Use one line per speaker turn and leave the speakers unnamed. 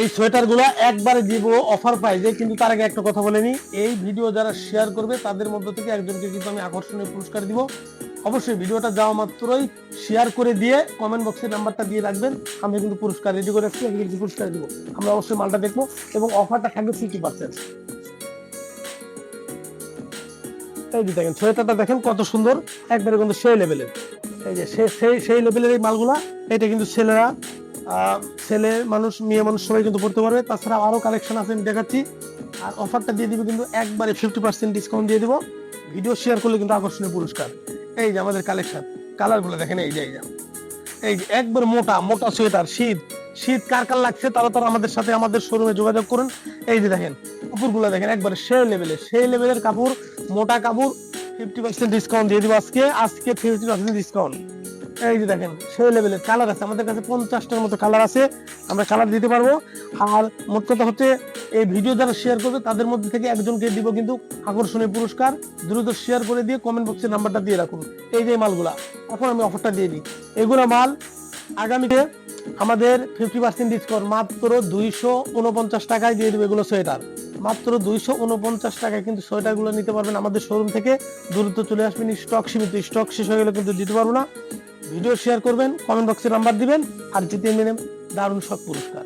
এই সোয়েটার গুলা একবারে দিব অফার প্রাইজে, কিন্তু তার আগে একটা কথা বলে নি, এই ভিডিও যারা শেয়ার করবে তাদের মধ্য থেকে একজনকে কিন্তু আমি আকর্ষণীয় পুরস্কার দিব। অবশ্যই ভিডিওটা যাওয়া মাত্রই শেয়ার করে দিয়ে কমেন্ট বক্সে নাম্বারটা দিয়ে রাখবেন, আমি কিন্তু পুরস্কার রেডি করে রাখছি, আমি কিন্তু পুরস্কার দিব। আমরা অবশ্যই মালটা দেখবো এবং অফারটা থাকবে 50%। এই যে দেখেন সোয়েটারটা দেখেন কত সুন্দর, একবারে কিন্তু সেই লেভেলের। এই যে সেই লেভেলের এই মালগুলা, এটা কিন্তু ছেলেরা, ছেলে মানুষ মেয়ে মানুষ সবাই কিন্তু পড়তে পারবে। তাছাড়া আরো কালেকশন আছে আমি দেখাচ্ছি। আর অফারটা দিয়ে দিবে কিন্তু একবারে 50% ডিসকাউন্ট দিয়ে দিব। ভিডিও শেয়ার করলে কিন্তু আকর্ষণীয় পুরস্কার। এই যে আমাদের কালেকশন, কালার গুলো দেখেন, এই যে এই যে একবার মোটা মোটা সোয়েটার, শীত শীত কার কার লাগছে তারা তারা আমাদের সাথে আমাদের শোরুমে যোগাযোগ করুন। এই যে দেখেন কাপড়গুলো দেখেন, একবারে সেই লেভেলের কাপড়, মোটা কাপড়। 50% ডিসকাউন্ট দিয়ে দিব আজকে, 50% ডিসকাউন্ট। এই যে দেখেন সেই লেভেলের কালার আছে আমাদের কাছে, 50টার মতো কালার আছে, আমরা কালার দিতে পারবো। আর মোট কথা হচ্ছে, এই ভিডিও যারা শেয়ার করবে তাদের মধ্যে থেকে একজনকে দিব কিন্তু আকর্ষণীয় পুরস্কার। দ্রুত শেয়ার করে দিয়ে কমেন্ট বক্সে নাম্বারটা দিয়ে রাখুন। এই যে মালগুলা এখন আমি অফারটা দিয়ে দিই, এগুলো মাল আগামীতে আমাদের 50% ডিসকাউন্ট মাত্র 249 টাকায় দিয়ে দেবো। এগুলো সোয়েটার মাত্র 249 টাকায় কিন্তু সোয়েটার গুলো নিতে পারবেন আমাদের শোরুম থেকে। দ্রুত চলে আসবেন, স্টক সীমিত, স্টক শেষ হয়ে গেলে কিন্তু দিতে পারবো না। ভিডিও শেয়ার করবেন, কমেন্ট বক্সে নাম্বার দিবেন, আর জিতে নেবেন দারুণ সব পুরস্কার।